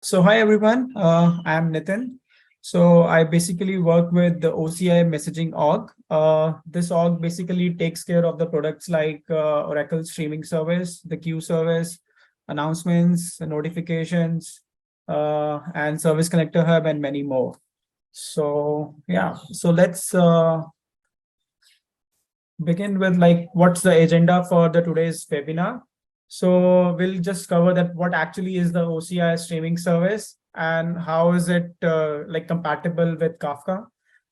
So hi everyone, I'm Nitin. So I basically work with the OCI messaging org. This org basically takes care of the products like Oracle Streaming Service, the queue service, announcements, notifications, and Service Connector Hub, and many more. So yeah, so let's begin with like what's the agenda for the today's webinar. So we'll just cover that what actually is the OCI streaming service and how is it like compatible with Kafka.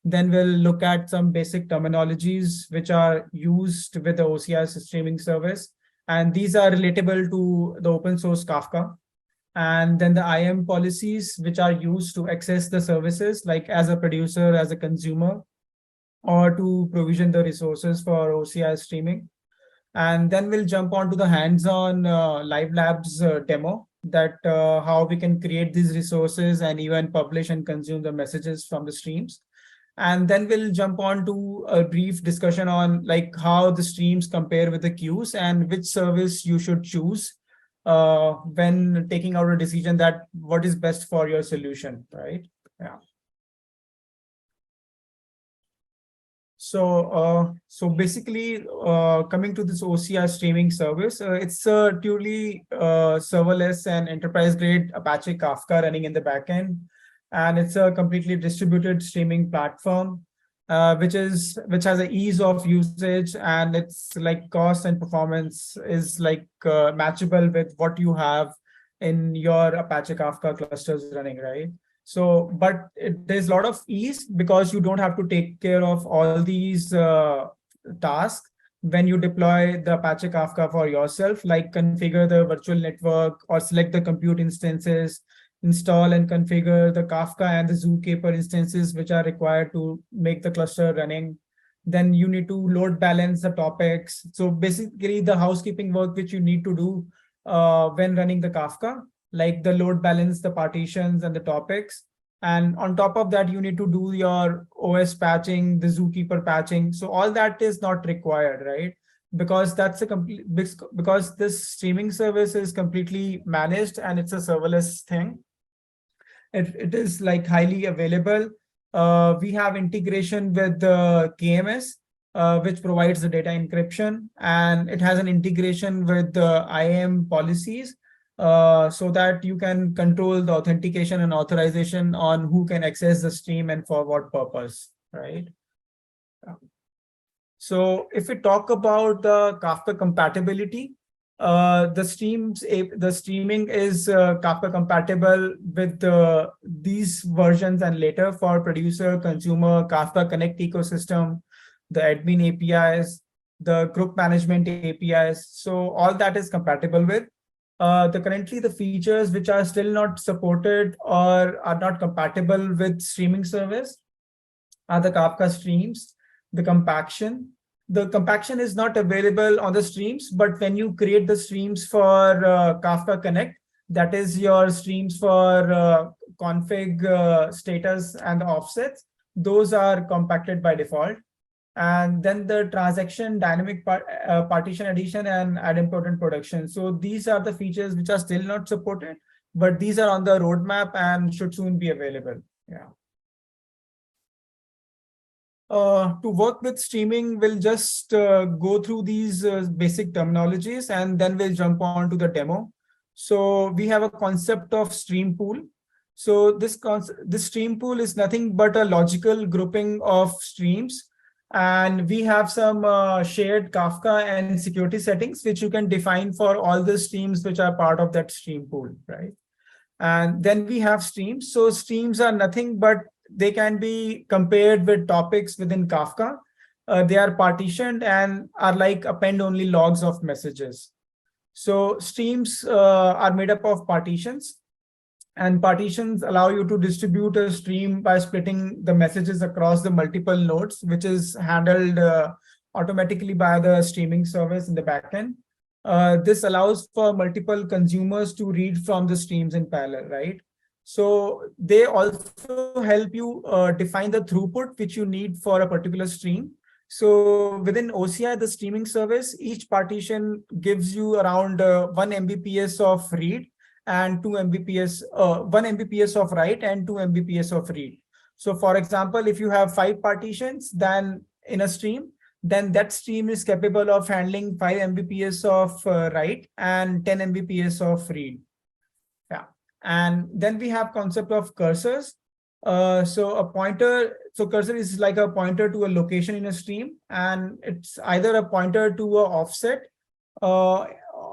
Then we'll look at some basic terminologies which are used with the OCI streaming service. And these are relatable to the open source Kafka. And then the IAM policies which are used to access the services like as a producer, as a consumer, or to provision the resources for OCI streaming. And then we'll jump on to the hands-on live labs demo that how we can create these resources and even publish and consume the messages from the streams. And then we'll jump on to a brief discussion on like how the streams compare with the queues and which service you should choose when taking out a decision that what is best for your solution, right? Yeah. So basically, coming to this OCI streaming service, it's a purely serverless and enterprise-grade Apache Kafka running in the backend, and it's a completely distributed streaming platform, which has an ease of usage, and it's like cost and performance is like matchable with what you have in your Apache Kafka clusters running, right? So, but there's a lot of ease because you don't have to take care of all these tasks when you deploy the Apache Kafka for yourself, like configure the virtual network or select the compute instances, install and configure the Kafka and the Zookeeper instances, which are required to make the cluster running. Then you need to load balance the topics. So basically the housekeeping work which you need to do when running the Kafka, like the load balance, the partitions and the topics. And on top of that, you need to do your OS patching, the Zookeeper patching. So all that is not required, right? Because that's a complete, because this streaming service is completely managed and it's a serverless thing. It is like highly available. We have integration with the KMS, which provides the data encryption, and it has an integration with the IAM policies, so that you can control the authentication and authorization on who can access the stream and for what purpose, right? So if we talk about the Kafka compatibility, the streaming is Kafka compatible with these versions and later for producer, consumer, Kafka Connect ecosystem, the admin APIs, the group management APIs. So all that is compatible with. Currently the features which are still not supported or are not compatible with streaming service are the Kafka streams, the compaction. The compaction is not available on the streams, but when you create the streams for Kafka Connect, that is your streams for config status and offsets, those are compacted by default. And then the transaction dynamic partition addition and idempotent production. So these are the features which are still not supported, but these are on the roadmap and should soon be available. Yeah. To work with streaming, we'll just go through these basic terminologies and then we'll jump on to the demo. So we have a concept of stream pool. So this stream pool is nothing but a logical grouping of streams. And we have some shared Kafka and security settings, which you can define for all the streams which are part of that stream pool, right? And then we have streams. So streams are nothing but they can be compared with topics within Kafka. They are partitioned and are like append-only logs of messages. So streams are made up of partitions, and partitions allow you to distribute a stream by splitting the messages across the multiple nodes, which is handled automatically by the streaming service in the backend. This allows for multiple consumers to read from the streams in parallel, right? So they also help you define the throughput which you need for a particular stream. So within OCI, the streaming service, each partition gives you around 1 Mbps of read and 2 Mbps, 1 Mbps of write and 2 Mbps of read. So for example, if you have 5 partitions, then in a stream, then that stream is capable of handling 5 Mbps of write and 10 Mbps of read. Yeah. And then we have concept of cursors. So cursor is like a pointer to a location in a stream, and it's either a pointer to a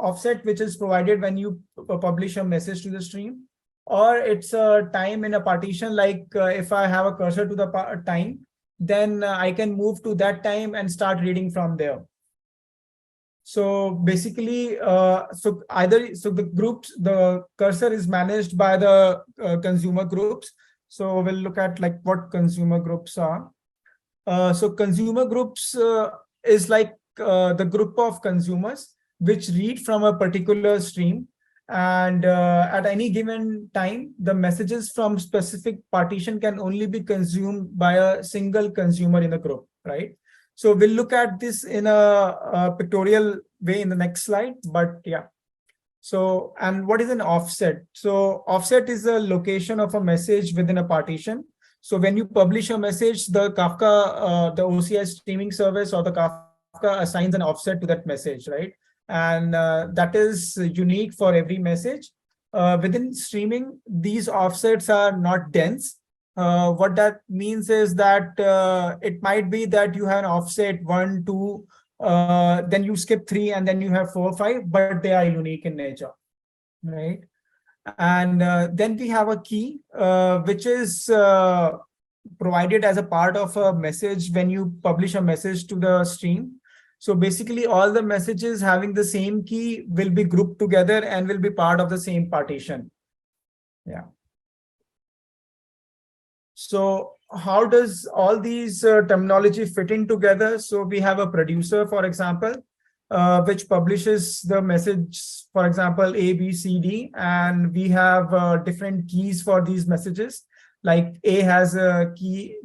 offset which is provided when you publish a message to the stream, or it's a time in a partition. Like if I have a cursor to the time, then I can move to that time and start reading from there. So basically, the cursor is managed by the consumer groups. So we'll look at like what consumer groups are. So consumer groups is like the group of consumers which read from a particular stream, and at any given time, the messages from specific partition can only be consumed by a single consumer in the group, right? So we'll look at this in a pictorial way in the next slide, but yeah. So, and what is an offset? So offset is the location of a message within a partition. So when you publish a message, the Kafka, the OCI streaming service or the Kafka assigns an offset to that message, right? And that is unique for every message. Within streaming, these offsets are not dense. What that means is that it might be that you have an offset 1, 2, then you skip 3, and then you have 4, 5, but they are unique in nature, right? And then we have a key, which is provided as a part of a message when you publish a message to the stream. So basically, all the messages having the same key will be grouped together and will be part of the same partition. Yeah. So how does all these terminology fit in together? So we have a producer, for example, which publishes the message, for example, A, B, C, D, and we have different keys for these messages. Like A has a key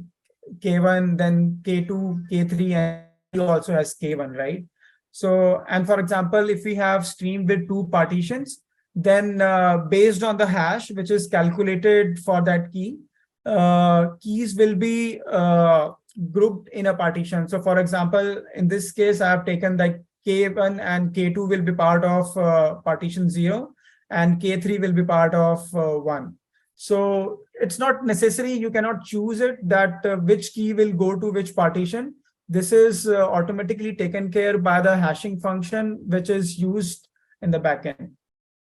K1, then K2, K3, and B also has K1, right? So, and for example, if we have stream with 2 partitions, then based on the hash, which is calculated for that key, keys will be grouped in a partition. So for example, in this case, I have taken like K1 and K2 will be part of partition 0, and K3 will be part of 1. So it's not necessary, you cannot choose it that which key will go to which partition. This is automatically taken care by the hashing function, which is used in the backend,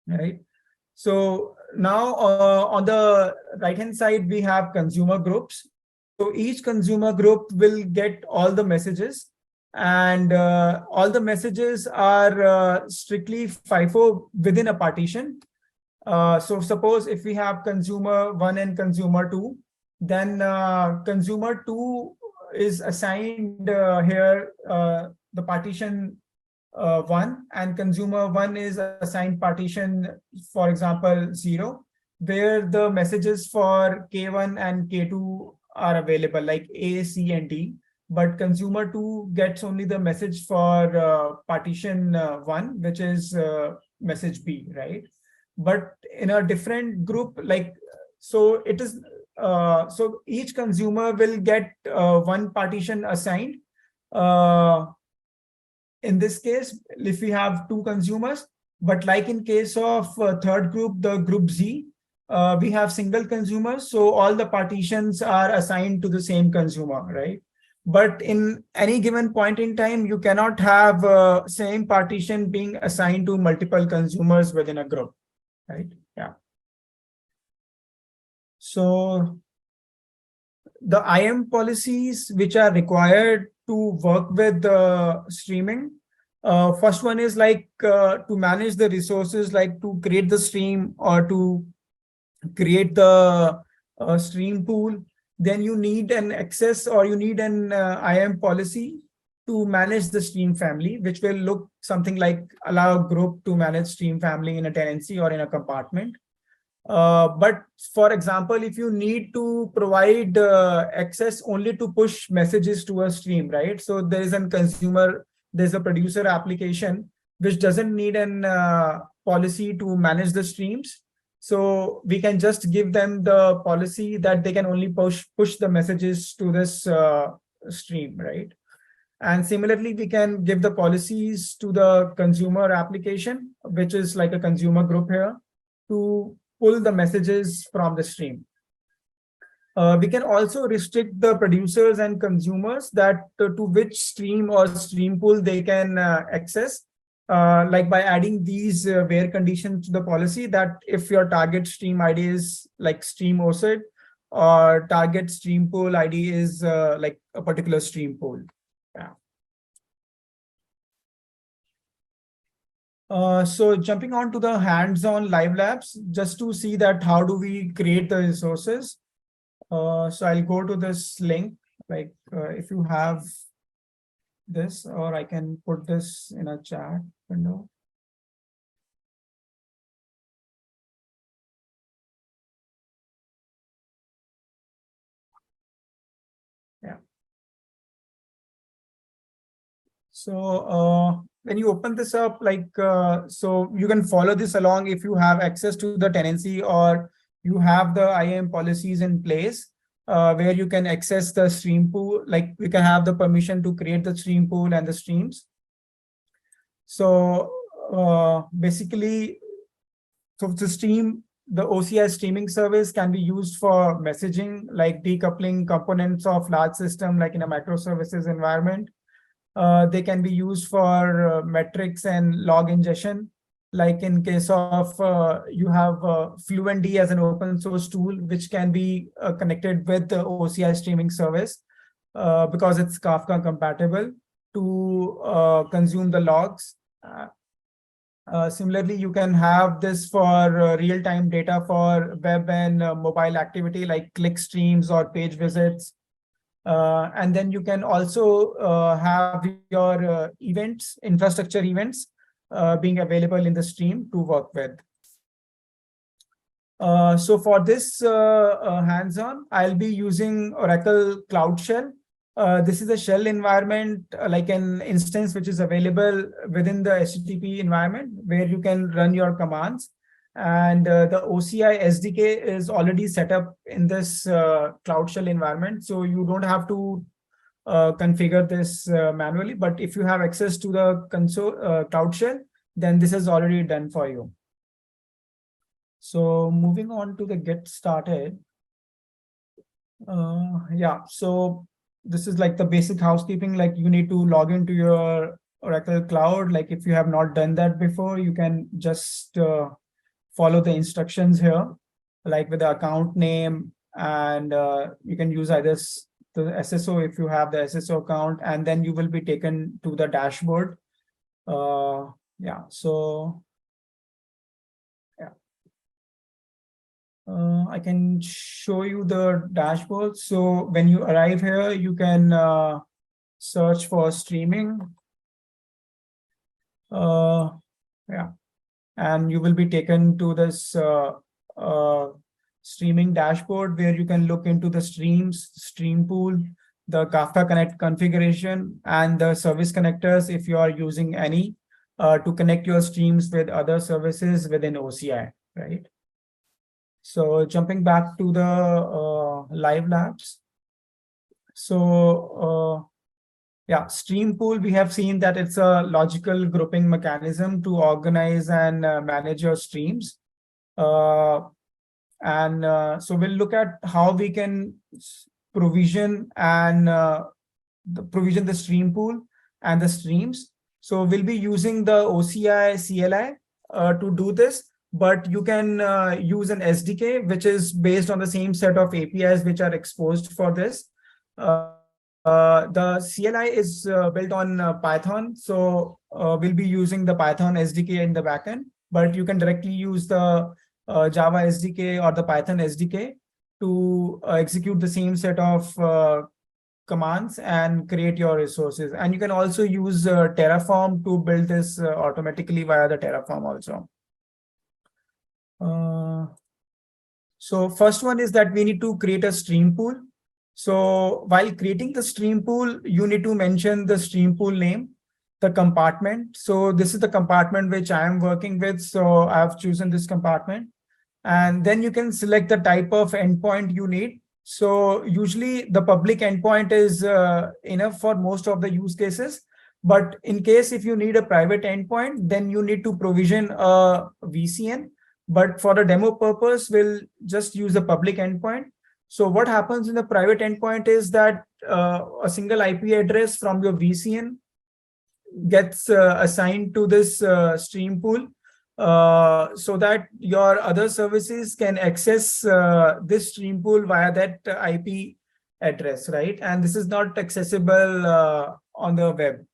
right? So now on the right-hand side, we have consumer groups. So each consumer group will get all the messages, and all the messages are strictly FIFO within a partition. So suppose if we have consumer 1 and consumer 2, then consumer 2 is assigned here the partition 1, and consumer 1 is assigned partition, for example, 0, where the messages for K1 and K2 are available, like A, C, and D. But consumer 2 gets only the message for partition 1, which is message B, right? But in a different group, like, so it is, so each consumer will get 1 partition assigned. In this case, if we have 2 consumers, but like in case of third group, the group Z, we have single consumers. So all the partitions are assigned to the same consumer, right? But in any given point in time, you cannot have same partition being assigned to multiple consumers within a group, right? Yeah. So the IAM policies which are required to work with the streaming. First one is like to manage the resources, like to create the stream or to create the stream pool. Then you need an access, or you need an IAM policy to manage the stream family, which will look something like allow a group to manage stream family in a tenancy or in a compartment. But for example, if you need to provide access only to push messages to a stream, right? So there is a consumer, there's a producer application which doesn't need an policy to manage the streams. So we can just give them the policy that they can only push the messages to this stream, right? And similarly, we can give the policies to the consumer application, which is like a consumer group here, to pull the messages from the stream. We can also restrict the producers and consumers that to which stream or stream pool they can access, like by adding these where conditions to the policy, that if your target stream ID is like stream OCID, or target stream pool ID is like a particular stream pool. Yeah. So jumping on to the hands-on live labs, just to see that how do we create the resources. So I'll go to this link, like if you have this, or I can put this in a chat window. Yeah. So when you open this up, like, so you can follow this along if you have access to the tenancy, or you have the IAM policies in place, where you can access the stream pool, like we can have the permission to create the stream pool and the streams. So basically, so the OCI streaming service can be used for messaging, like decoupling components of large system, like in a microservices environment. They can be used for metrics and log ingestion, like in case of you have FluentD as an open source tool, which can be connected with the OCI streaming service because it's Kafka compatible to consume the logs. Similarly, you can have this for real-time data for web and mobile activity, like click streams or page visits. And then you can also have your events, infrastructure events, being available in the stream to work with. So for this hands-on, I'll be using Oracle Cloud Shell. This is a shell environment, like an instance which is available within the HTTP environment, where you can run your commands. And the OCI SDK is already set up in this Cloud Shell environment. So you don't have to configure this manually. But if you have access to the console Cloud Shell, then this is already done for you. So moving on to the get started. Yeah, so this is like the basic housekeeping, like you need to log into your Oracle Cloud. Like if you have not done that before, you can just follow the instructions here, like with the account name, and you can use either the SSO if you have the SSO account, and then you will be taken to the dashboard. Yeah, so yeah. I can show you the dashboard. So when you arrive here, you can search for streaming. Yeah, and you will be taken to this streaming dashboard, where you can look into the streams, stream pool, the Kafka Connect configuration, and the service connectors if you are using any to connect your streams with other services within OCI, right? So jumping back to the live labs. So yeah, stream pool, we have seen that it's a logical grouping mechanism to organize and manage your streams. So we'll look at how we can provision and provision the stream pool and the streams. So we'll be using the OCI CLI to do this, but you can use an SDK, which is based on the same set of APIs which are exposed for this. The CLI is built on Python, so we'll be using the Python SDK in the backend, but you can directly use the Java SDK or the Python SDK to execute the same set of commands and create your resources. And you can also use Terraform to build this automatically via the Terraform also. So first one is that we need to create a stream pool. So while creating the stream pool, you need to mention the stream pool name, the compartment. So this is the compartment which I am working with. So I have chosen this compartment. And then you can select the type of endpoint you need. So usually the public endpoint is enough for most of the use cases. But in case if you need a private endpoint, then you need to provision a VCN. But for the demo purpose, we'll just use the public endpoint. So what happens in the private endpoint is that a single IP address from your VCN gets assigned to this stream pool, so that your other services can access this stream pool via that IP address, right? And this is not accessible on the web.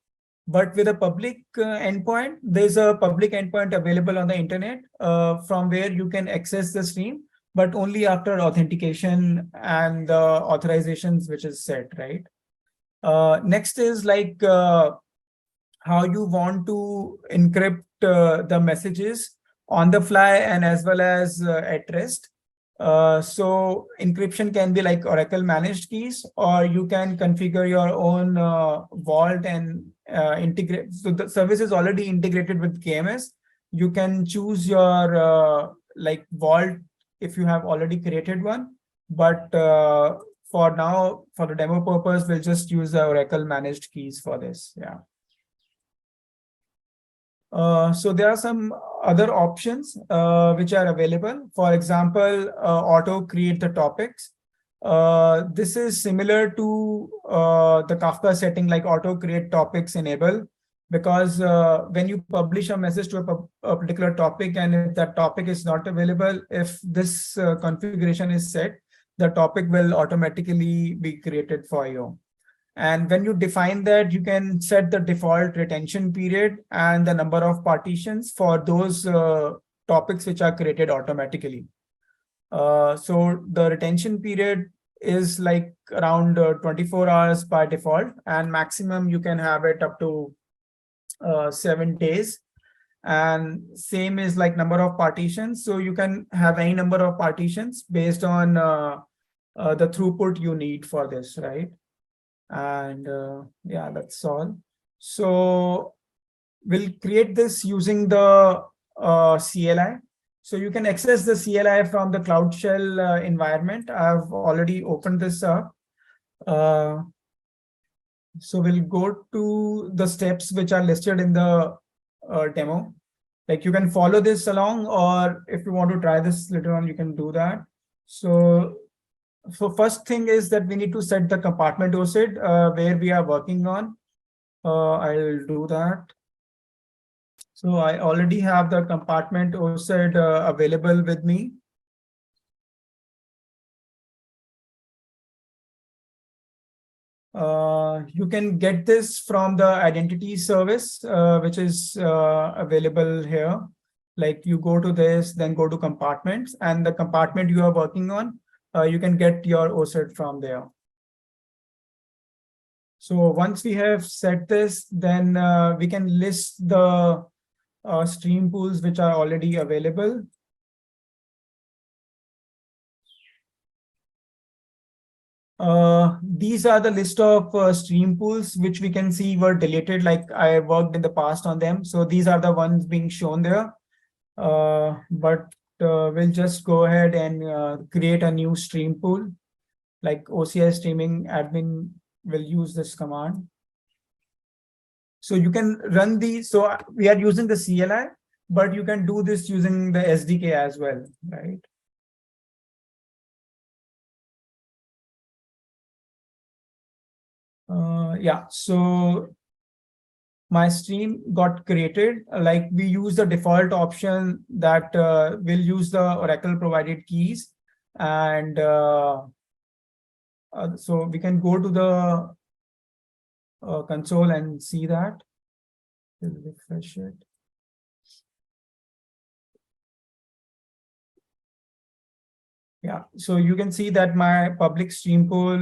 But with a public endpoint, there's a public endpoint available on the internet from where you can access the stream, but only after authentication and the authorizations which is set, right? Next is like how you want to encrypt the messages on the fly and as well as at rest. So encryption can be like Oracle managed keys, or you can configure your own vault and integrate. So the service is already integrated with KMS. You can choose your like vault if you have already created one. But for now, for the demo purpose, we'll just use the Oracle managed keys for this. Yeah. So there are some other options which are available. For example, auto create the topics. This is similar to the Kafka setting, like auto create topics enable, because when you publish a message to a particular topic, and if that topic is not available, if this configuration is set, the topic will automatically be created for you. And when you define that, you can set the default retention period and the number of partitions for those topics which are created automatically. So the retention period is like around 24 hours by default, and maximum you can have it up to 7 days. And same is like number of partitions. So you can have any number of partitions based on the throughput you need for this, right? And yeah, that's all. So we'll create this using the CLI. So you can access the CLI from the Cloud Shell environment. I've already opened this up. So we'll go to the steps which are listed in the demo. Like you can follow this along, or if you want to try this later on, you can do that. So first thing is that we need to set the compartment OCID where we are working on. I'll do that. So I already have the compartment OCID available with me. You can get this from the identity service, which is available here. Like you go to this, then go to compartments, and the compartment you are working on, you can get your OCID from there. So once we have set this, then we can list the stream pools which are already available. These are the list of stream pools which we can see were deleted, like I worked in the past on them. So these are the ones being shown there. But we'll just go ahead and create a new stream pool. Like OCI streaming admin will use this command. So you can run these. So we are using the CLI, but you can do this using the SDK as well, right? Yeah, so my stream got created. Like we use the default option that will use the Oracle provided keys. And so we can go to the console and see that. We'll refresh it. Yeah, so you can see that my public stream pool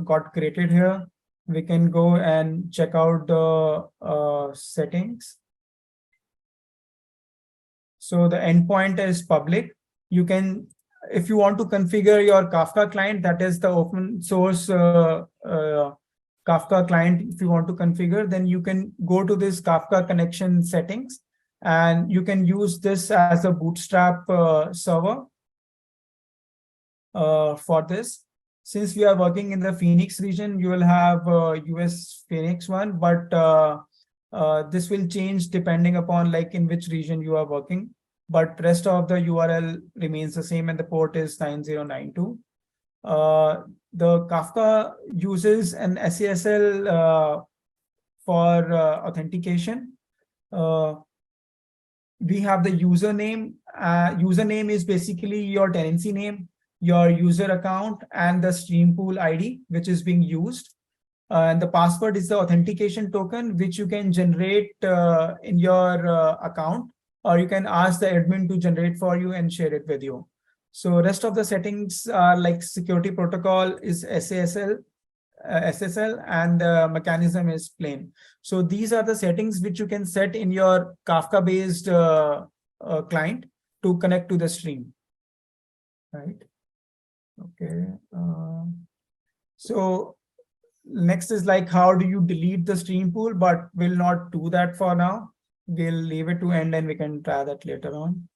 got created here. We can go and check out the settings. So the endpoint is public. You can, if you want to configure your Kafka client, that is the open source Kafka client. If you want to configure, then you can go to this Kafka connection settings, And you can use this as a bootstrap server for this. Since we are working in the Phoenix region, you will have US Phoenix one, but this will change depending upon like in which region you are working. But rest of the URL remains the same and the port is 9092. The Kafka uses an SASL for authentication. We have the username. Username is basically your tenancy name, your user account, and the stream pool ID, which is being used. And the password is the authentication token, which you can generate in your account, or you can ask the admin to generate for you and share it with you. So rest of the settings are like security protocol is SASL, SSL, and the mechanism is plain. So these are the settings which you can set in your Kafka-based client to connect to the stream, right? Okay. So next is like, how do you delete the stream pool? But we'll not do that for now. We'll leave it to end and we can try that later on.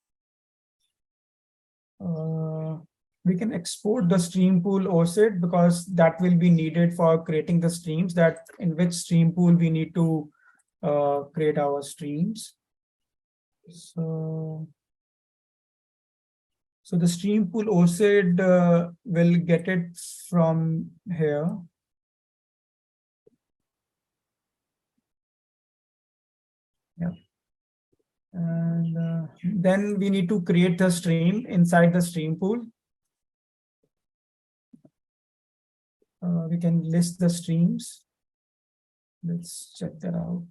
We can export the stream pool OSID because that will be needed for creating the streams, that in which stream pool we need to create our streams. So the stream pool OSID will get it from here. Yeah. And then we need to create the stream inside the stream pool. We can list the streams. Let's check that out.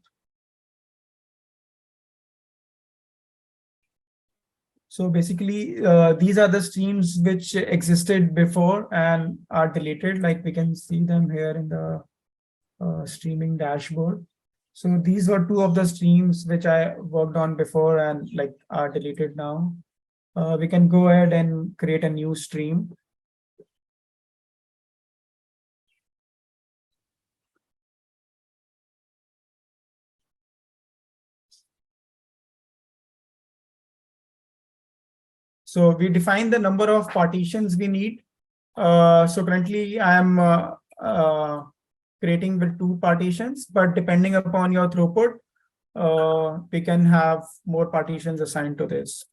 So basically, these are the streams which existed before and are deleted. Like we can see them here in the streaming dashboard. So these were two of the streams which I worked on before and like are deleted now. We can go ahead and create a new stream. So we define the number of partitions we need. So currently I am creating with 2 partitions, but depending upon your throughput, we can have more partitions assigned to this.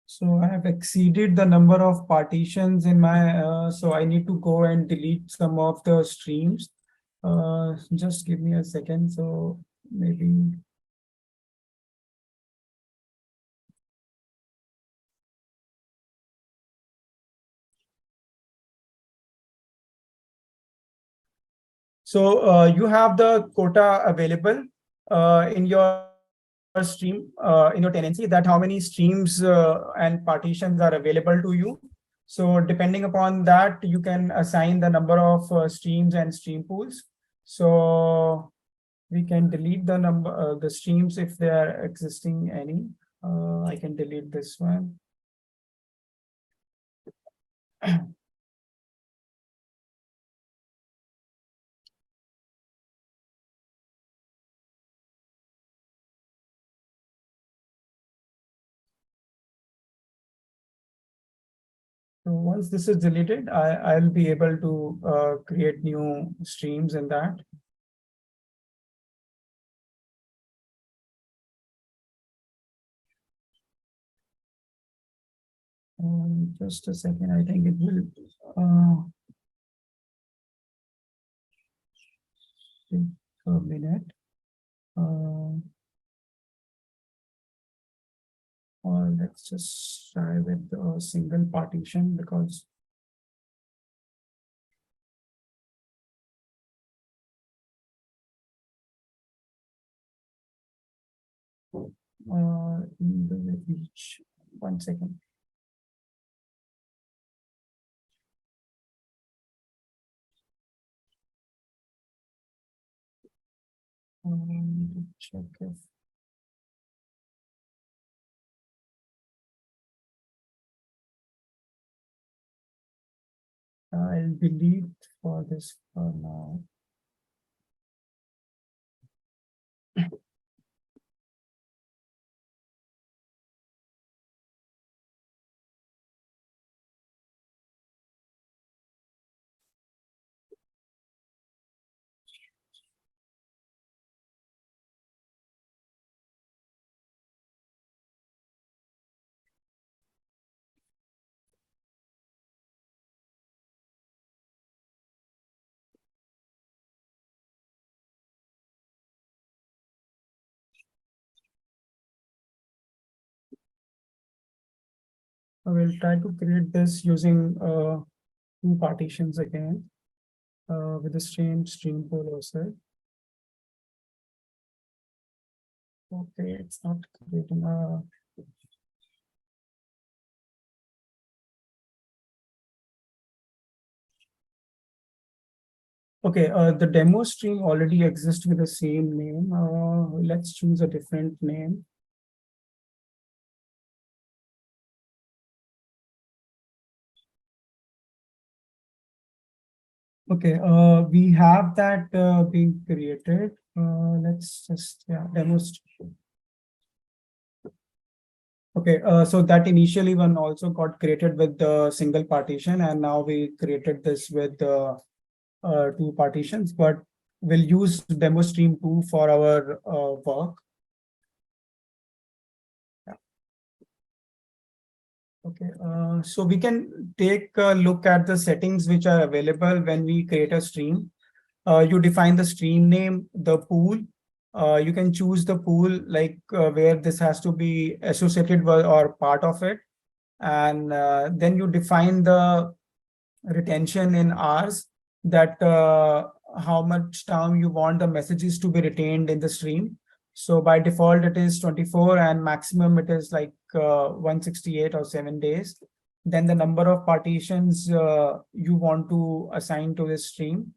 So I have exceeded the number of partitions in my, so I need to go and delete some of the streams. Just give me a second. So maybe. So you have the quota available in your stream, in your tenancy, that how many streams and partitions are available to you. So depending upon that, you can assign the number of streams and stream pools. So we can delete the number, the streams if they are existing any. I can delete this one. So once this is deleted, I'll be able to create new streams in that. Just a second, I think it will take a minute. Or let's just try with a single partition because each 1 second. Check if I'll delete for this for now. I will try to create this using two partitions again with the stream pool also. Okay, it's not creating a. Okay, the demo stream already exists with the same name. Let's choose a different name. Okay, we have that being created. Let's just, yeah, demo stream. Okay, so that initially one also got created with the single partition, and now we created this with two partitions, but we'll use demo stream 2 for our work. Yeah. Okay, so we can take a look at the settings which are available when we create a stream. You define the stream name, the pool. You can choose the pool like where this has to be associated with or part of it. And then you define the retention in hours, that how much time you want the messages to be retained in the stream. So by default, it is 24 and maximum it is like 168 or 7 days. Then the number of partitions you want to assign to this stream.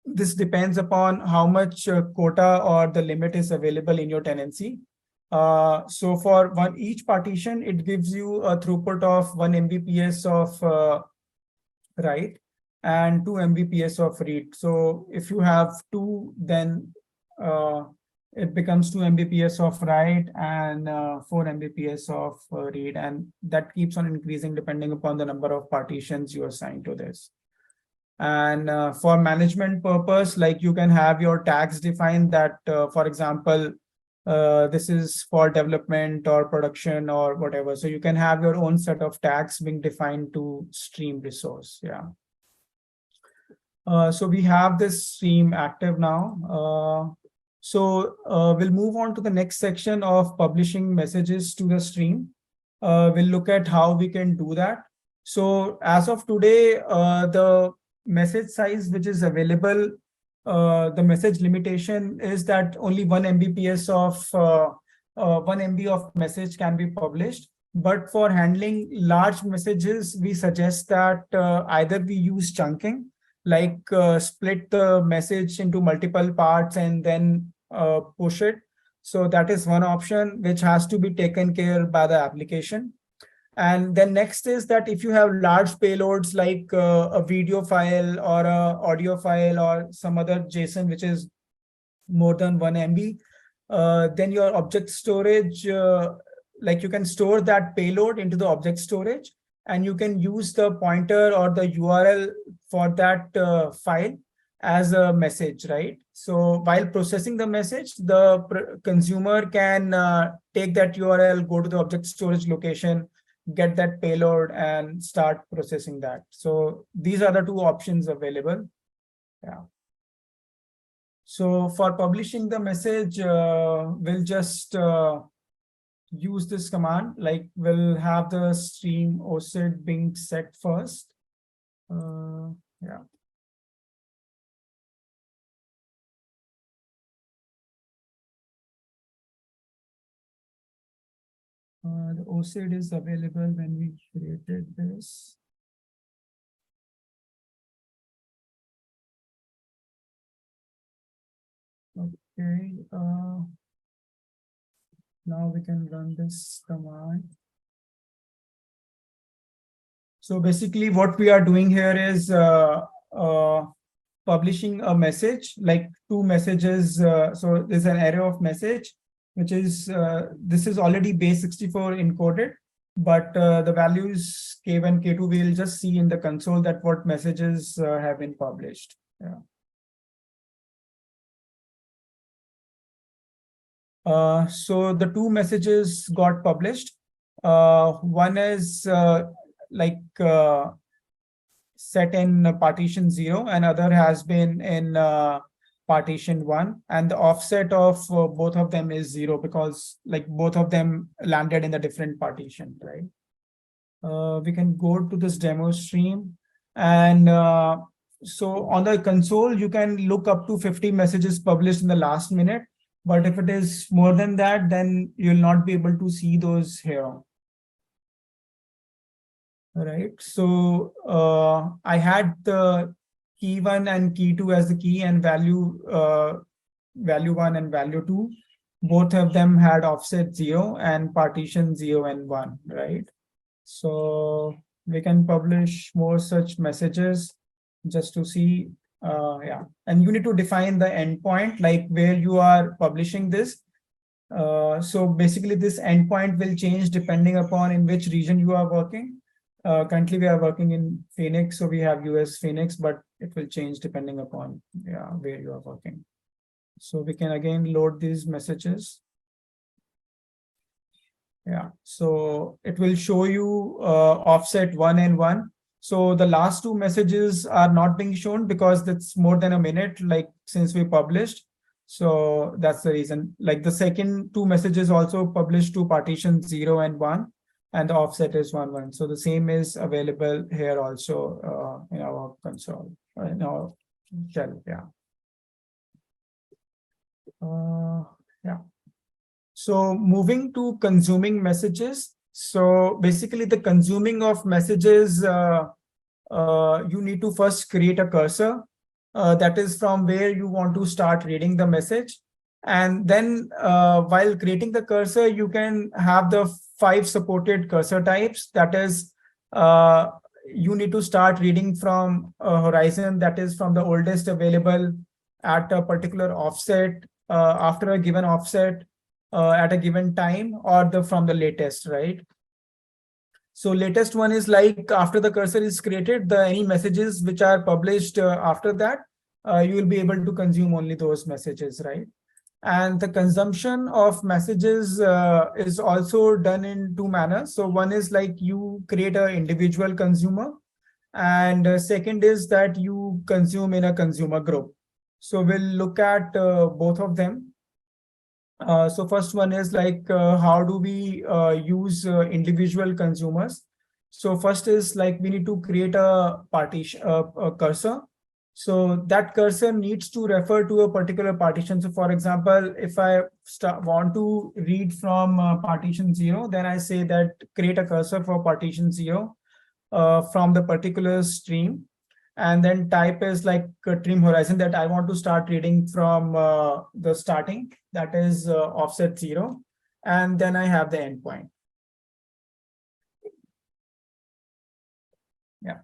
This depends upon how much quota or the limit is available in your tenancy. So for each partition, it gives you a throughput of 1 Mbps of write and 2 Mbps of read. So if you have two, then it becomes 2 Mbps of write and 4 Mbps of read, and that keeps on increasing depending upon the number of partitions you assign to this. And for management purpose, like you can have your tags defined that, for example, this is for development or production or whatever. So you can have your own set of tags being defined to stream resource. Yeah. So we have this stream active now. We'll move on to the next section of publishing messages to the stream. We'll look at how we can do that. So as of today, the message size which is available, the message limitation is that only 1 Mbps of 1 MB of message can be published. But for handling large messages, we suggest that either we use chunking, like split the message into multiple parts and then push it. So that is one option which has to be taken care by the application. And then next is that if you have large payloads like a video file or a audio file or some other JSON which is more than 1 MB, then your object storage, like you can store that payload into the object storage, and you can use the pointer or the URL for that file as a message, right? So while processing the message, the consumer can take that URL, go to the object storage location, get that payload and start processing that. So these are the two options available. Yeah. So for publishing the message, we'll just use this command, like we'll have the stream OCID being set first. Yeah. The OCID is available when we created this. Okay. Okay. Now we can run this command. So basically what we are doing here is publishing a message, like two messages. So there's an array of message, which is, this is already base 64 encoded, but the values K1, K2, we'll just see in the console that what messages have been published. Yeah. So the two messages got published. One is like set in partition 0, and other has been in partition 1, and the offset of both of them is 0 because like both of them landed in a different partition, right? We can go to this demo stream, and so on the console you can look up to 50 messages published in the last minute, but if it is more than that, then you'll not be able to see those here. Right. So I had the key 1 and key 2 as the key, and value 1 and value 2. Both of them had offset 0 and partition 0 and 1, right? So we can publish more such messages just to see. Yeah, and you need to define the endpoint, like where you are publishing this. So basically this endpoint will change depending upon in which region you are working. Currently we are working in Phoenix, so we have US Phoenix, but it will change depending upon where you are working. So we can again load these messages. Yeah, so it will show you offset 1 and 1. So the last two messages are not being shown because that's more than a minute, like since we published. So that's the reason. Like the second two messages also published to partition 0 and 1. And the offset is 1, 1. So the same is available here also in our console, in our shell. Yeah. Yeah. So moving to consuming messages. So basically the consuming of messages, you need to first create a cursor. That is from where you want to start reading the message. And then while creating the cursor, you can have the 5 supported cursor types. That is, you need to start reading from a horizon that is from the oldest available at a particular offset, after a given offset, at a given time, or from the latest, right? So latest one is like after the cursor is created, any messages which are published after that, you will be able to consume only those messages, right? And the consumption of messages is also done in two manners. So one is like you create an individual consumer, and second is that you consume in a consumer group. So we'll look at both of them. So first one is like, how do we use individual consumers? So first is like we need to create a partition, a cursor. So that cursor needs to refer to a particular partition. So for example, if I want to read from partition 0, then I say that create a cursor for partition 0 from the particular stream. And then type is like trim horizon, that I want to start reading from the starting, that is offset 0. And then I have the endpoint. Yeah.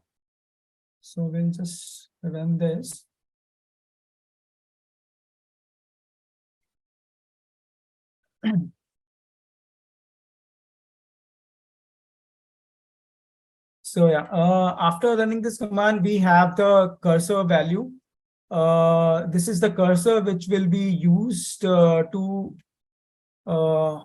So we'll just run this. So yeah, after running this command, we have the cursor value. This is the cursor which will be used to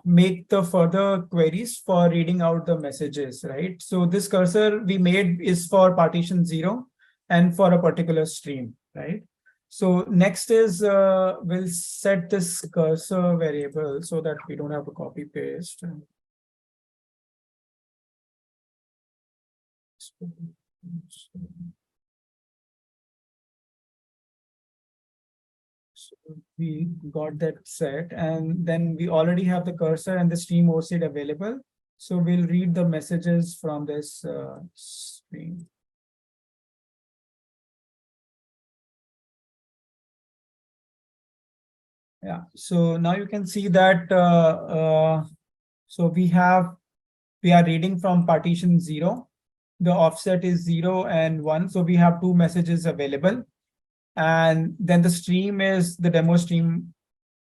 make the further queries for reading out the messages, right? So this cursor we made is for partition 0 and for a particular stream, right? So next is we'll set this cursor variable so that we don't have to copy paste. So we got that set, and then we already have the cursor and the stream OCI available. So we'll read the messages from this stream. Yeah. So now you can see that so we are reading from partition 0. The offset is 0 and 1. So we have two messages available. And then the stream is the demo stream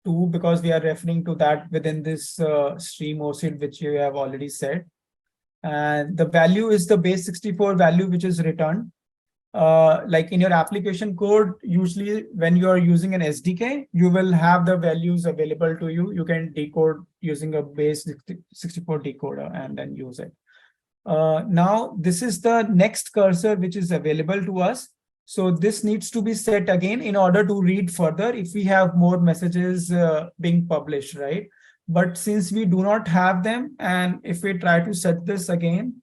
2, because we are referring to that within this stream OCID, which you have already said. And the value is the base 64 value, which is returned. Like in your application code, usually when you are using an SDK, you will have the values available to you. You can decode using a base 64 decoder and then use it. Now, this is the next cursor which is available to us. So this needs to be set again in order to read further if we have more messages being published, right? But since we do not have them, and if we try to set this again,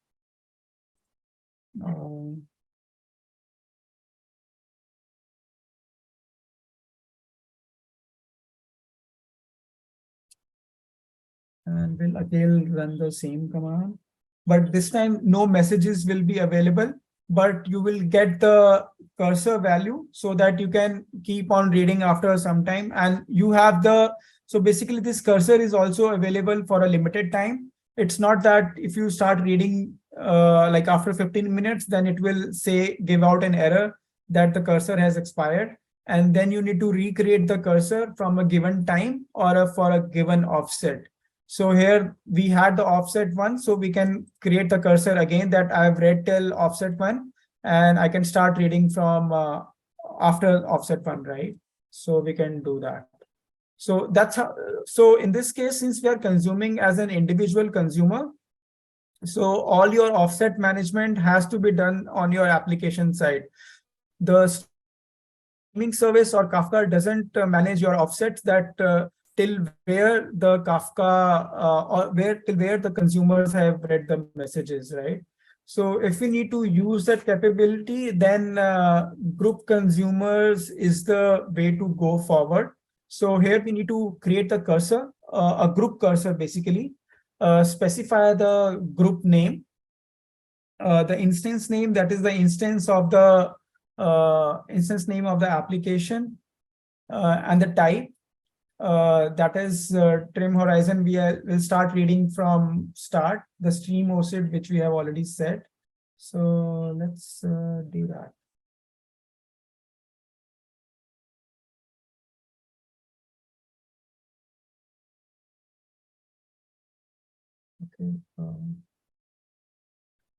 and we'll again run the same command, but this time no messages will be available, but you will get the cursor value so that you can keep on reading after some time. And you have the, so basically this cursor is also available for a limited time. It's not that if you start reading like after 15 minutes, then it will say, give out an error that the cursor has expired. And then you need to recreate the cursor from a given time or for a given offset. So here we had the offset 1, so we can create the cursor again that I've read till offset 1, and I can start reading from after offset 1, right? So we can do that. So that's how, so in this case, since we are consuming as an individual consumer, so all your offset management has to be done on your application side. The streaming service or Kafka doesn't manage your offsets that till where the Kafka or till where the consumers have read the messages, right? So if we need to use that capability, then group consumers is the way to go forward. So here we need to create the cursor, a group cursor basically, specify the group name, the instance name, that is the instance of the instance name of the application, and the type. That is trim horizon. Will start reading from start, the stream OCID, which we have already set. So let's do that. Okay.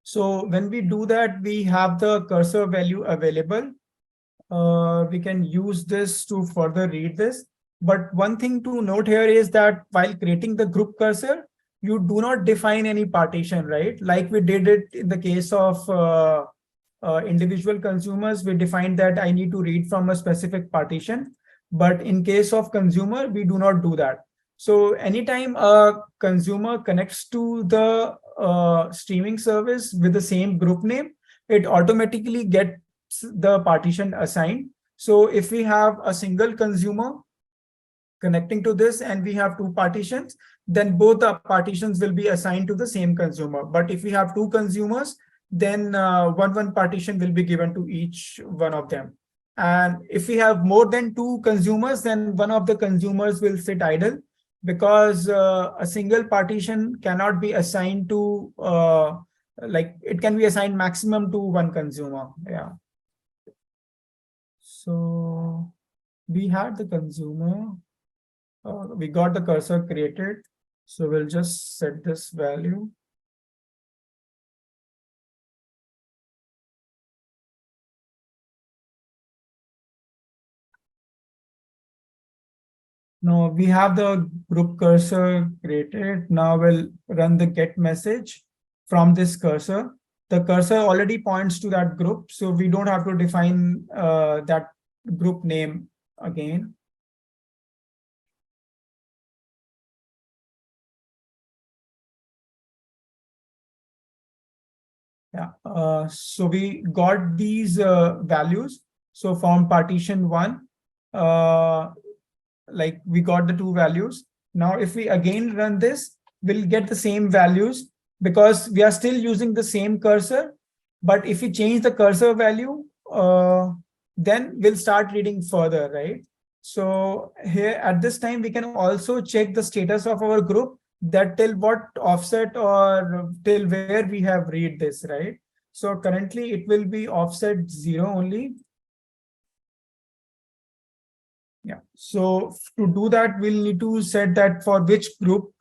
So when we do that, we have the cursor value available. We can use this to further read this. But one thing to note here is that while creating the group cursor, you do not define any partition, right? Like we did it in the case of individual consumers, we defined that I need to read from a specific partition. But in case of consumer, we do not do that. So anytime a consumer connects to the streaming service with the same group name, it automatically gets the partition assigned. So if we have a single consumer connecting to this and we have two partitions, then both the partitions will be assigned to the same consumer. But if we have two consumers, then one partition will be given to each one of them. And if we have more than two consumers, then one of the consumers will sit idle, because a single partition cannot be assigned to like it can be assigned maximum to one consumer. Yeah. So we had the consumer, we got the cursor created. So we'll just set this value. Now we have the group cursor created. Now we'll run the get message from this cursor. The cursor already points to that group, so we don't have to define that group name again. Yeah, so we got these values. So from partition 1, like we got the two values. Now, if we again run this, we'll get the same values because we are still using the same cursor. But if we change the cursor value, then we'll start reading further, right? So here at this time, we can also check the status of our group, that till what offset or till where we have read this, right? So currently it will be offset 0 only. Yeah. So to do that, we'll need to set that for which group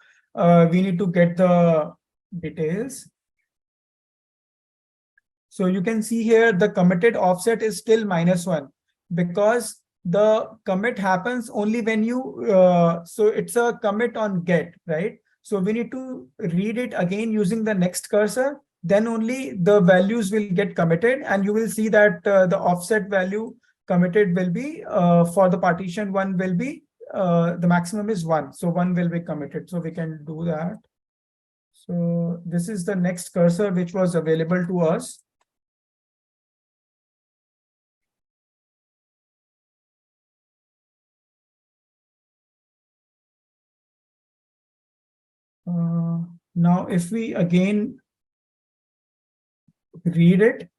we need to get the details. So you can see here the committed offset is still -1 because the commit happens only when you, so it's a commit on get, right? So we need to read it again using the next cursor, then only the values will get committed, and you will see that the offset value committed will be for the partition 1 will be the maximum is 1. So 1 will be committed. So we can do that. So this is the next cursor which was available to us. Now, if we again read it,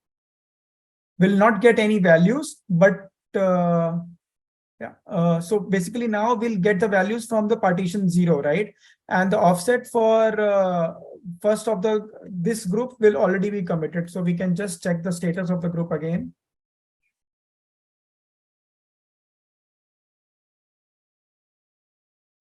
we'll not get any values, but yeah. So basically now we'll get the values from the partition 0, right? And the offset for first of this group will already be committed. So we can just check the status of the group again.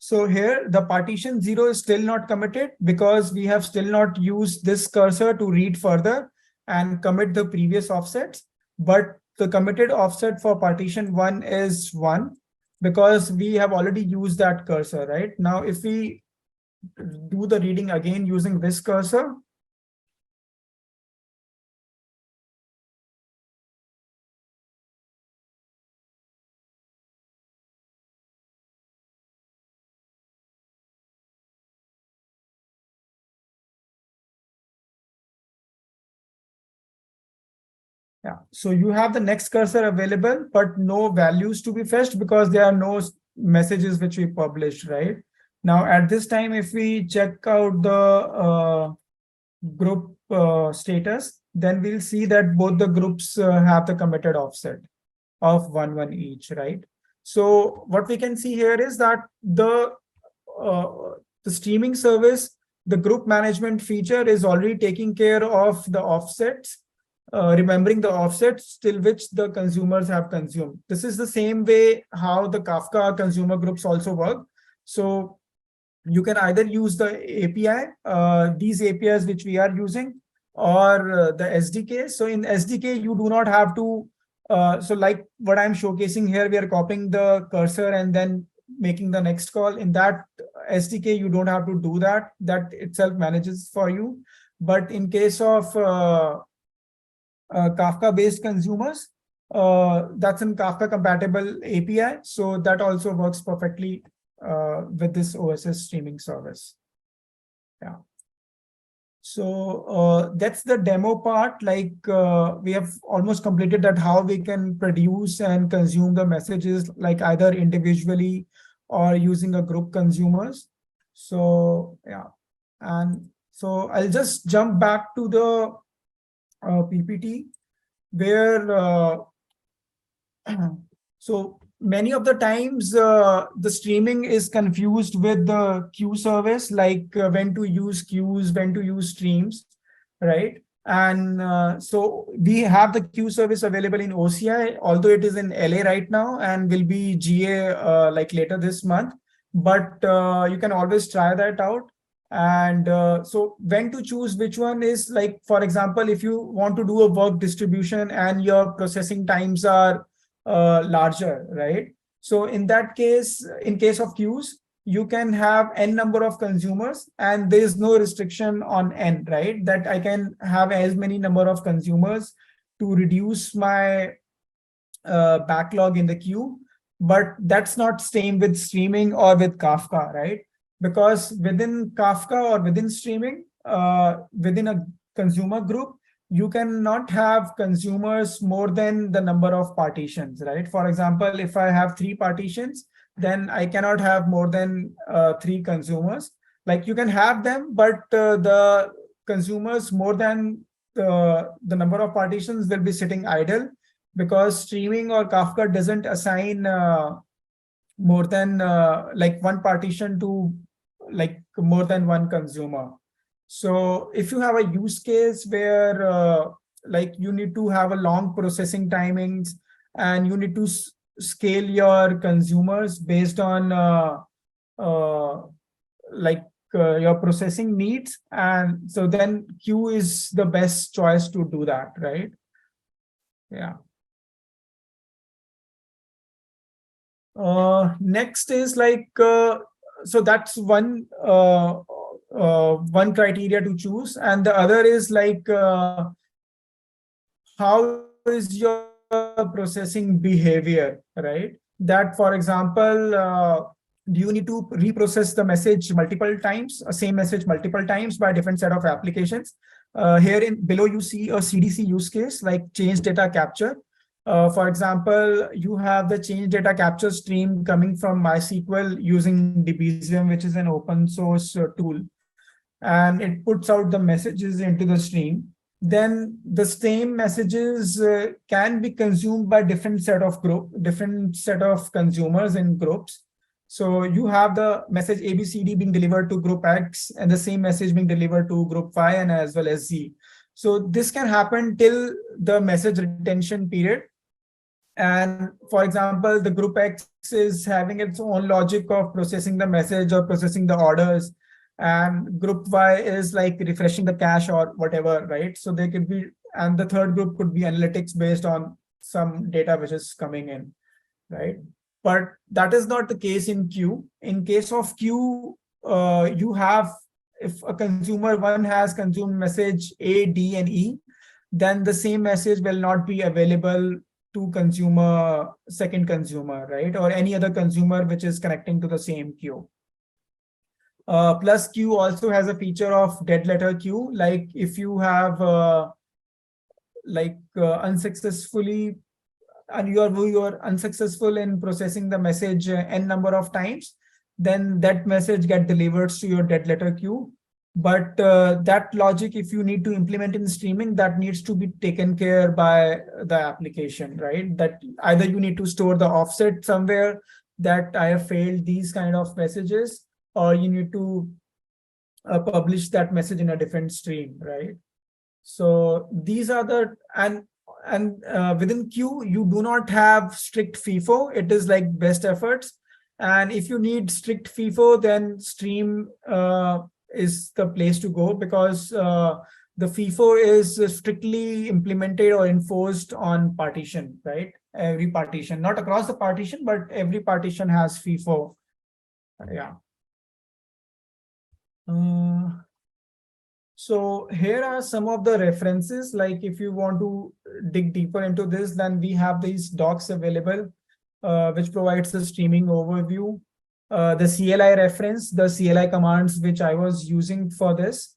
So here the partition 0 is still not committed because we have still not used this cursor to read further and commit the previous offsets. But the committed offset for partition 1 is 1 because we have already used that cursor, right? Now, if we do the reading again using this cursor, yeah. So you have the next cursor available, but no values to be fetched because there are no messages which we published, right? Now, at this time, if we check out the group status, then we'll see that both the groups have the committed offset of 1, 1 each, right? So what we can see here is that uh, the streaming service, the group management feature is already taking care of the offsets, remembering the offsets till which the consumers have consumed. This is the same way how the Kafka consumer groups also work. So you can either use the API, these APIs which we are using, or the SDK. So in SDK, you do not have to, so like what I'm showcasing here, we are copying the cursor and then making the next call. In that SDK, you don't have to do that. That itself manages for you. But in case of Kafka-based consumers, that's in Kafka compatible API. So that also works perfectly with this OSS streaming service. Yeah. So that's the demo part. Like we have almost completed that, how we can produce and consume the messages, like either individually or using a group consumers. So yeah, and so I'll just jump back to the PPT where so many of the times the streaming is confused with the queue service, like when to use queues, when to use streams, right? And so we have the queue service available in OCI, although it is in LA right now and will be GA like later this month. But you can always try that out. And so when to choose which one is, like, for example, if you want to do a work distribution and your processing times are larger, right? So in that case, in case of queues, you can have n number of consumers and there is no restriction on n, right? That I can have as many number of consumers to reduce my backlog in the queue. But that's not same with streaming or with Kafka, right? Because within Kafka or within streaming, within a consumer group, you cannot have consumers more than the number of partitions, right? For example, if I have 3 partitions, then I cannot have more than 3 consumers. Like you can have them, but the consumers more than the number of partitions will be sitting idle, because streaming or Kafka doesn't assign more than like one partition to like more than one consumer. So if you have a use case where like you need to have a long processing timings and you need to scale your consumers based on uh, like your processing needs, and so then queue is the best choice to do that, right? Yeah. Next is like so that's one criteria to choose, and the other is like how is your processing behavior, right? That, for example, do you need to reprocess the message multiple times, same message multiple times by different set of applications? Here in below, you see a CDC use case like change data capture. For example, you have the change data capture stream coming from MySQL using Debezium, which is an open source tool, and it puts out the messages into the stream. Then the same messages can be consumed by different set of consumers in groups. So you have the message ABCD being delivered to group X and the same message being delivered to group Y and as well as Z. So this can happen till the message retention period. And for example, the group X is having its own logic of processing the message or processing the orders, and group Y is like refreshing the cache or whatever, right? So they could be, and the third group could be analytics based on some data which is coming in, right? But that is not the case in queue. In case of queue, you have, if a consumer one has consumed message A, D, and E, then the same message will not be available to second consumer, right? Or any other consumer which is connecting to the same queue. Plus queue also has a feature of dead letter queue. Like if you have unsuccessfully, and you are unsuccessful in processing the message n number of times, then that message get delivered to your dead letter queue. But that logic, if you need to implement in streaming, that needs to be taken care by the application, right? That either you need to store the offset somewhere that I have failed these kind of messages, or you need to publish that message in a different stream, right? So these are the, and within queue, you do not have strict FIFO. It is like best efforts. And if you need strict FIFO, then stream is the place to go, because the FIFO is strictly implemented or enforced on partition, right? Every partition, not across the partition, but every partition has FIFO. Yeah. So here are some of the references. Like if you want to dig deeper into this, then we have these docs available, which provides the streaming overview. The CLI reference, the CLI commands which I was using for this.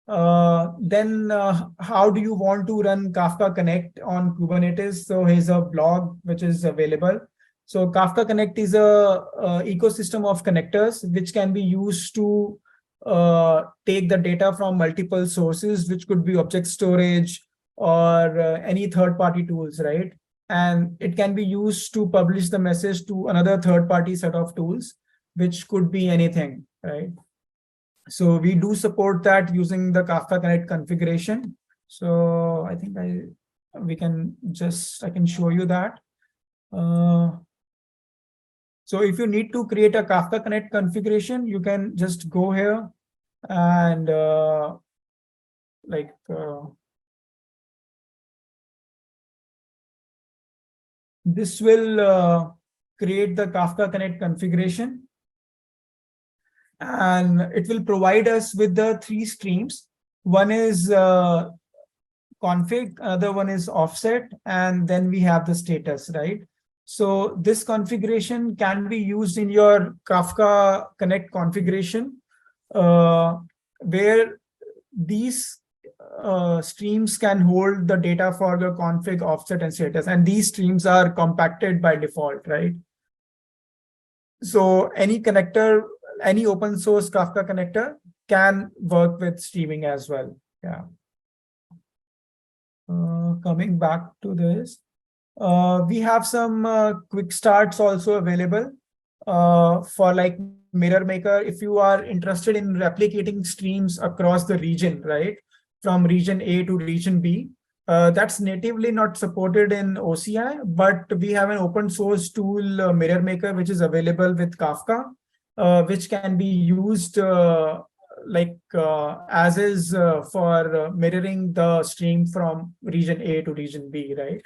Then how do you want to run Kafka Connect on Kubernetes? So here's a blog which is available. So Kafka Connect is a ecosystem of connectors which can be used to take the data from multiple sources, which could be object storage or any third-party tools, right? And it can be used to publish the message to another third-party set of tools, which could be anything, right? So we do support that using the Kafka Connect configuration. So I think I can show you that. So if you need to create a Kafka Connect configuration, you can just go here and this will create the Kafka Connect configuration. And it will provide us with the 3 streams. One is config, another one is offset, and then we have the status, right? So this configuration can be used in your Kafka Connect configuration, where these streams can hold the data for the config, offset, and status. And these streams are compacted by default, right? So any connector, any open source Kafka connector can work with streaming as well. Yeah. Coming back to this, we have some quick starts also available. for like Mirror Maker, if you are interested in replicating streams across the region, right? From region A to region B, that's natively not supported in OCI, but we have an open source tool, Mirror Maker, which is available with Kafka, which can be used as is for mirroring the stream from region A to region B, right?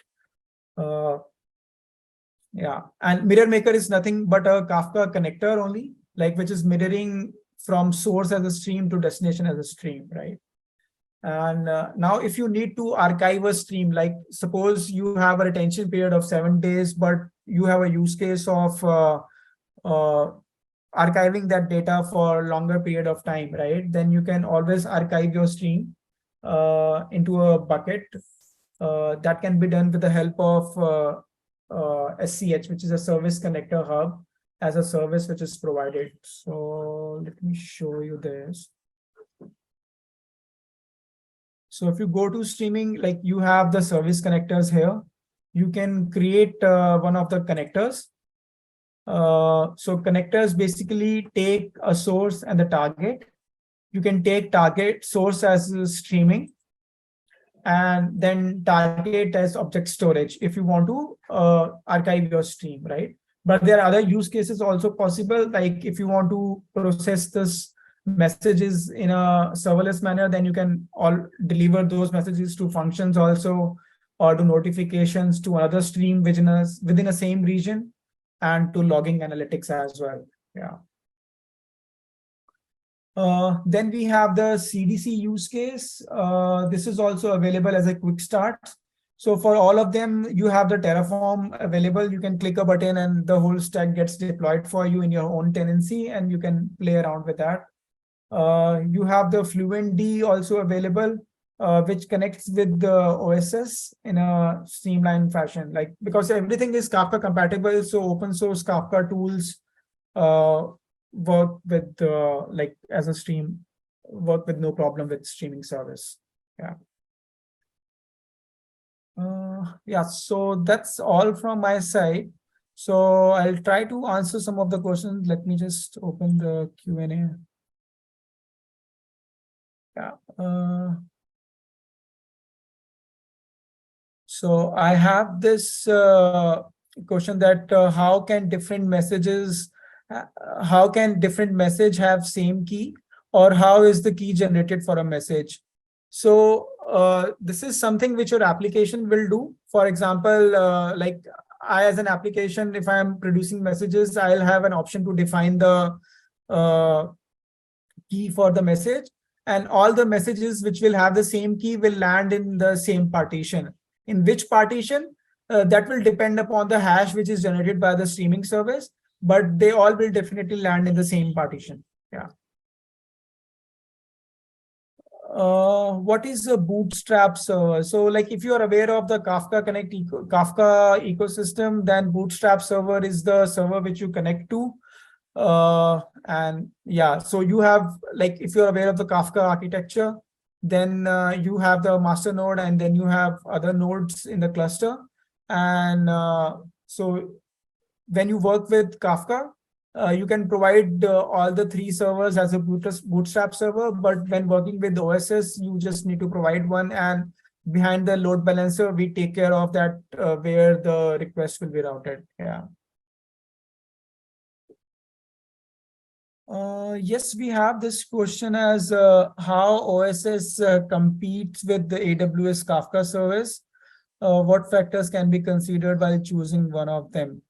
Yeah, and Mirror Maker is nothing but a Kafka connector only, like which is mirroring from source as a stream to destination as a stream, right? And now if you need to archive a stream, like suppose you have a retention period of 7 days, but you have a use case of uh, archiving that data for longer period of time, right? Then you can always archive your stream into a bucket. That can be done with the help of SCH, which is a service connector hub, as a service which is provided. So let me show you this. So if you go to streaming, like you have the service connectors here, you can create one of the connectors. So connectors basically take a source and the target. You can take target source as streaming, and then target as object storage if you want to archive your stream, right? But there are other use cases also possible, like if you want to process this messages in a serverless manner, then you can all deliver those messages to functions also, or to notifications to another stream within a same region, and to logging analytics as well. Yeah. Then we have the CDC use case. This is also available as a quick start. So for all of them, you have the Terraform available. You can click a button and the whole stack gets deployed for you in your own tenancy, and you can play around with that. You have the FluentD also available, which connects with the OSS in a streamlined fashion. Like, because everything is Kafka compatible, so open source Kafka tools work with like as a stream, work with no problem with streaming service. Yeah. Yeah, so that's all from my side. So I'll try to answer some of the questions. Let me just open the Q&A. Yeah. So I have this question that how can different messages, how can different message have same key, or how is the key generated for a message? So this is something which your application will do. For example, like I as an application, if I'm producing messages, I'll have an option to define the key for the message, and all the messages which will have the same key will land in the same partition. In which partition, that will depend upon the hash which is generated by the streaming service, but they all will definitely land in the same partition. Yeah. What is a Bootstrap server? So like if you are aware of the Kafka Kafka ecosystem, then Bootstrap server is the server which you connect to. And yeah, so you have, like, if you're aware of the Kafka architecture, then you have the master node, and then you have other nodes in the cluster. And so when you work with Kafka, you can provide all the 3 servers as a Bootstrap server, but when working with OSS, you just need to provide one, and behind the load balancer, we take care of that where the request will be routed. Yeah. Yes, we have this question as how OSS competes with the AWS Kafka service. What factors can be considered while choosing one of them?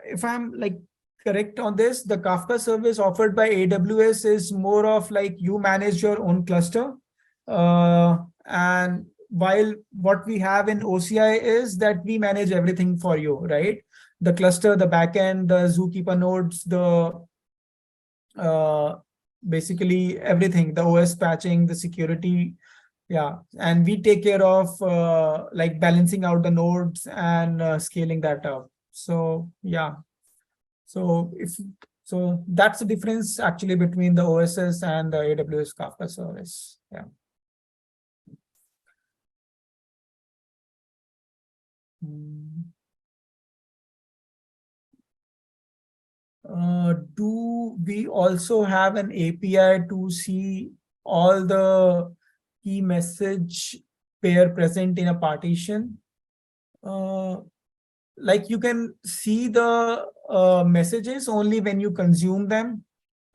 If I'm like correct on this, the Kafka service offered by AWS is more of like you manage your own cluster. And while what we have in OCI is that we manage everything for you, right? The cluster, the backend, the Zookeeper nodes, the basically everything, the OS patching, the security. Yeah, and we take care of like balancing out the nodes and scaling that up. So yeah, so that's the difference actually between the OSS and the AWS Kafka service. Yeah. Do we also have an API to see all the key message pair present in a partition? Like you can see the messages only when you consume them.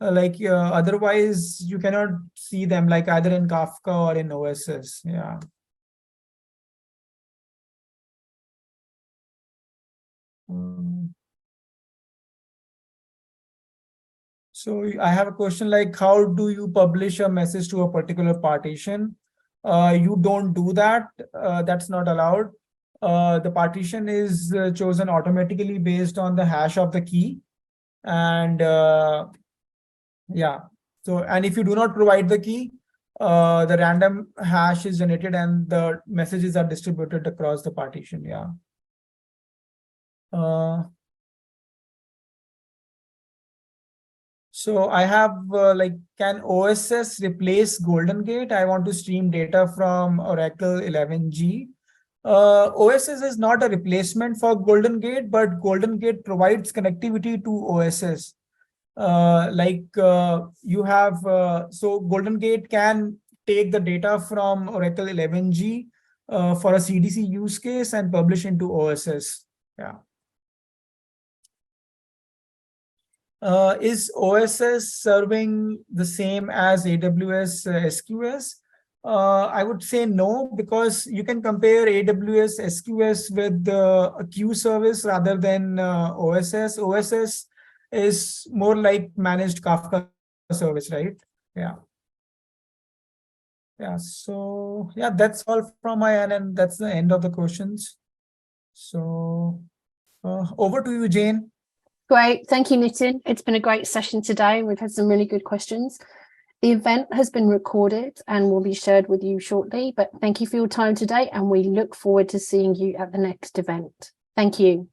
Otherwise you cannot see them, like either in Kafka or in OSS. Yeah. So I have a question, like, how do you publish a message to a particular partition? You don't do that. That's not allowed. The partition is chosen automatically based on the hash of the key. And yeah, so, and if you do not provide the key, the random hash is generated and the messages are distributed across the partition. Yeah. So I have can OSS replace Golden Gate? I want to stream data from Oracle 11G. OSS is not a replacement for Golden Gate, but Golden Gate provides connectivity to OSS. So Golden Gate can take the data from Oracle 11G for a CDC use case and publish into OSS. Yeah. Is OSS serving the same as AWS SQS? I would say no, because you can compare AWS SQS with a queue service rather than OSS. OSS is more like managed Kafka service, right? Yeah. Yeah. So yeah, that's all from my end, and that's the end of the questions. So over to you, Jane. Great. Thank you, Nitin. It's been a great session today. We've had some really good questions. The event has been recorded and will be shared with you shortly, but thank you for your time today, and we look forward to seeing you at the next event. Thank you.